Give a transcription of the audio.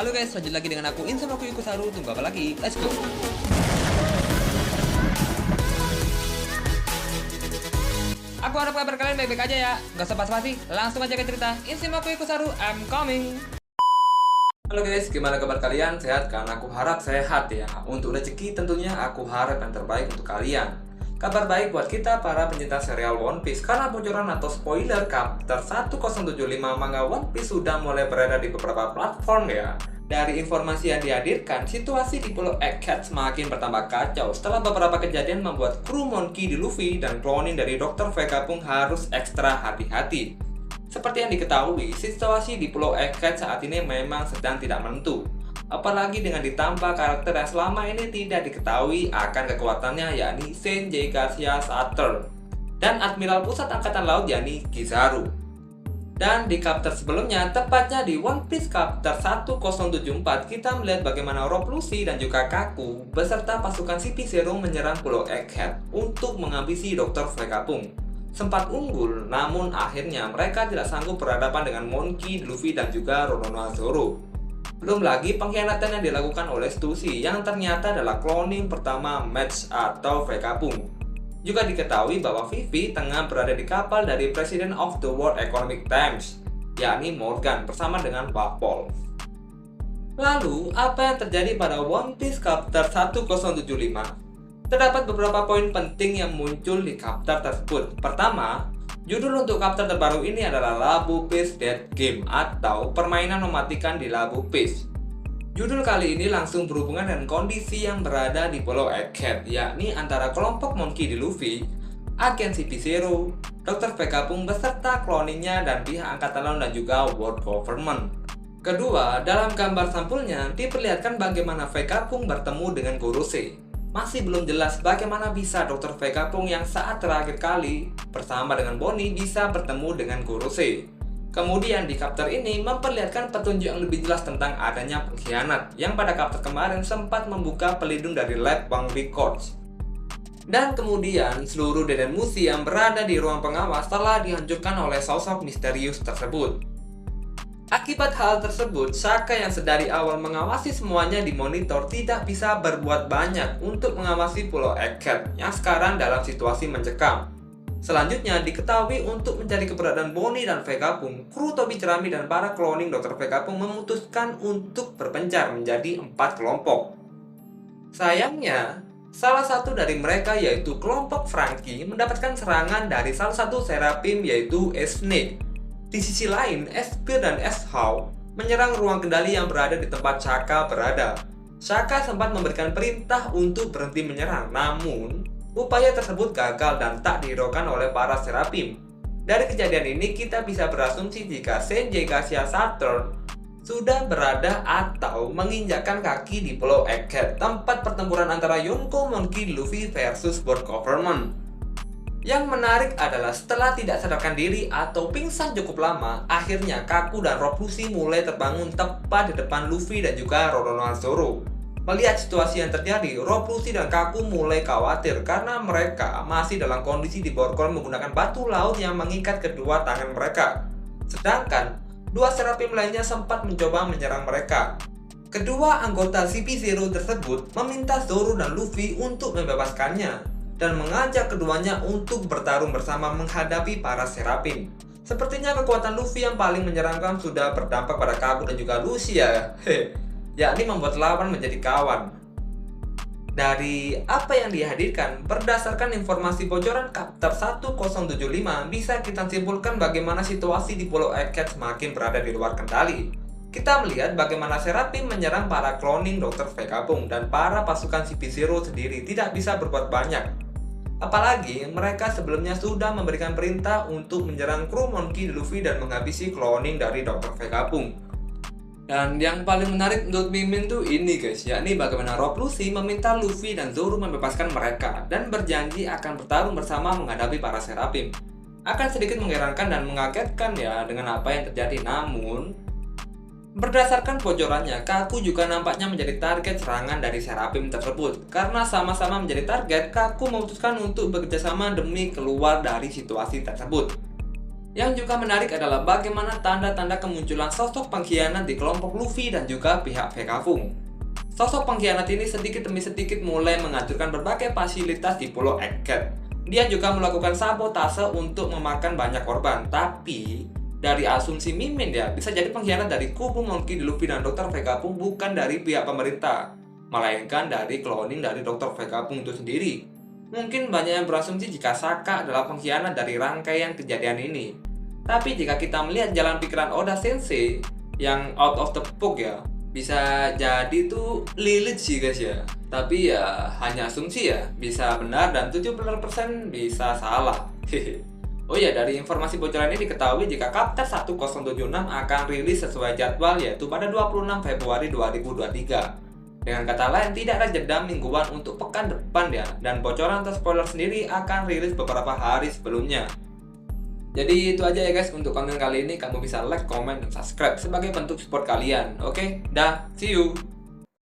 Halo guys, lanjut lagi dengan aku Insanoku Ikusaru. Tunggu apa lagi? Let's go. Aku harap kabar kalian baik-baik aja ya. Gak usah basa-basi, langsung aja ke cerita. Insanoku Ikusaru, I'm coming. Halo guys, gimana kabar kalian? Sehat kan? Aku harap sehat ya. Untuk rezeki tentunya aku harap yang terbaik untuk kalian. Kabar baik buat kita para pencinta serial One Piece, karena bocoran atau spoiler chapter 1075 manga One Piece sudah mulai beredar di beberapa platform ya. Dari informasi yang dihadirkan, situasi di Pulau Egghead semakin bertambah kacau setelah beberapa kejadian membuat kru Monkey D. Luffy dan cloning dari Dr. Vegapunk harus ekstra hati-hati. Seperti yang diketahui, situasi di Pulau Egghead saat ini memang sedang tidak menentu. Apalagi dengan ditambah karakter yang selama ini tidak diketahui akan kekuatannya, yakni Sanjay Garcia Saturn dan Admiral Pusat Angkatan Laut, yakni Kizaru. Dan di chapter sebelumnya, tepatnya di One Piece chapter 1074, kita melihat bagaimana Rob Lucci dan juga Kaku beserta pasukan CP0 menyerang Pulau Egghead untuk menghabisi Dr. Vegapunk. Sempat unggul, namun akhirnya mereka tidak sanggup berhadapan dengan Monkey, Luffy, dan juga Roronoa-Zoro. Belum lagi pengkhianatan yang dilakukan oleh Stussy yang ternyata adalah cloning pertama Match atau Vegapunk. Juga diketahui bahwa Vivi tengah berada di kapal dari President of the World Economic Times, yakni Morgan, bersama dengan Wapol. Lalu, apa yang terjadi pada One Piece chapter 1075? Terdapat beberapa poin penting yang muncul di chapter tersebut. Pertama, judul untuk chapter terbaru ini adalah Labu Peace Dead Game atau permainan mematikan di Labu Peace. Judul kali ini langsung berhubungan dengan kondisi yang berada di Pulau Egghead, yakni antara kelompok Monkey D. Luffy, agen CP0, Dr. Vegapunk beserta cloningnya dan pihak Angkatan Laut dan juga World Government. Kedua, dalam gambar sampulnya diperlihatkan bagaimana Vegapunk bertemu dengan Gorosei. Masih belum jelas bagaimana bisa Dr. Vegapunk yang saat terakhir kali bersama dengan Bonnie bisa bertemu dengan Gorosei. Kemudian di chapter ini memperlihatkan petunjuk yang lebih jelas tentang adanya pengkhianat yang pada chapter kemarin sempat membuka pelindung dari lab Bang Records. Dan kemudian seluruh Deden Mushi yang berada di ruang pengawas telah dihancurkan oleh sosok misterius tersebut. Akibat hal tersebut, Shaka yang sedari awal mengawasi semuanya di monitor tidak bisa berbuat banyak untuk mengawasi Pulau Egghead yang sekarang dalam situasi mencekam. Selanjutnya diketahui untuk mencari keberadaan Bonnie dan Vegapunk, kru Tobi Jerami dan para cloning Dr. Vegapunk memutuskan untuk berpencar menjadi 4 kelompok. Sayangnya, salah satu dari mereka yaitu kelompok Franky mendapatkan serangan dari salah satu Seraphim yaitu S-Snake. Di sisi lain, S-Spear dan S-How menyerang ruang kendali yang berada di tempat Shaka berada. Shaka sempat memberikan perintah untuk berhenti menyerang, namun upaya tersebut gagal dan tak dihiraukan oleh para Seraphim. Dari kejadian ini kita bisa berasumsi jika Sanjay Garcia Saturn sudah berada atau menginjakkan kaki di Pulau Egghead, tempat pertempuran antara Yonko Monkey Luffy versus World Government. Yang menarik adalah setelah tidak sadarkan diri atau pingsan cukup lama, akhirnya Kaku dan Rob Lucci mulai terbangun tepat di depan Luffy dan juga Roronoa-Zoro. Melihat situasi yang terjadi, Rob Lucci dan Kaku mulai khawatir karena mereka masih dalam kondisi diborgol menggunakan batu laut yang mengikat kedua tangan mereka. Sedangkan dua Seraphim lainnya sempat mencoba menyerang mereka. Kedua anggota CP0 tersebut meminta Zoro dan Luffy untuk membebaskannya dan mengajak keduanya untuk bertarung bersama menghadapi para Seraphim. Sepertinya kekuatan Luffy yang paling menyeramkan sudah berdampak pada Kaku dan juga Lucci ya. Yakni membuat lawan menjadi kawan. Dari apa yang dihadirkan, berdasarkan informasi bocoran chapter 1075, bisa kita simpulkan bagaimana situasi di Pulau Egghead semakin berada di luar kendali. Kita melihat bagaimana Seraphim menyerang para cloning Dr. Vegapunk dan para pasukan CP0 sendiri tidak bisa berbuat banyak. Apalagi mereka sebelumnya sudah memberikan perintah untuk menyerang kru Monkey D. Luffy dan menghabisi cloning dari Dr. Vegapunk. Dan yang paling menarik menurut Mimin tuh ini guys, yakni bagaimana Rob Lucci meminta Luffy dan Zoro membebaskan mereka dan berjanji akan bertarung bersama menghadapi para Seraphim. Akan sedikit mengherankan dan mengagetkan ya dengan apa yang terjadi, namun berdasarkan bocorannya, Kaku juga nampaknya menjadi target serangan dari Seraphim tersebut. Karena sama-sama menjadi target, Kaku memutuskan untuk bekerjasama demi keluar dari situasi tersebut. Yang juga menarik adalah bagaimana tanda-tanda kemunculan sosok pengkhianat di kelompok Luffy dan juga pihak Vegapunk. Sosok pengkhianat ini sedikit demi sedikit mulai menghancurkan berbagai fasilitas di Pulau Egghead. Dia juga melakukan sabotase untuk memakan banyak korban, tapi dari asumsi Mimin ya, bisa jadi pengkhianat dari kubu Monkey D. Luffy dan Dr. Vegapunk bukan dari pihak pemerintah, melainkan dari cloning dari Dr. Vegapunk itu sendiri. Mungkin banyak yang berasumsi jika Saka adalah pengkhianat dari rangkaian kejadian ini. Tapi jika kita melihat jalan pikiran Oda Sensei yang out of the box ya, bisa jadi tuh Lilith sih guys ya. Tapi ya hanya asumsi ya, bisa benar dan 70% bisa salah. Oh ya, dari informasi bocoran ini diketahui jika Chapter 1076 akan rilis sesuai jadwal, yaitu pada 26 Februari 2023. Dengan kata lain, tidak ada jeda mingguan untuk pekan depan ya, dan bocoran atau spoiler sendiri akan rilis beberapa hari sebelumnya. Jadi itu aja ya guys untuk konten kali ini. Kamu bisa like, comment, dan subscribe sebagai bentuk support kalian. Oke, dah, see you.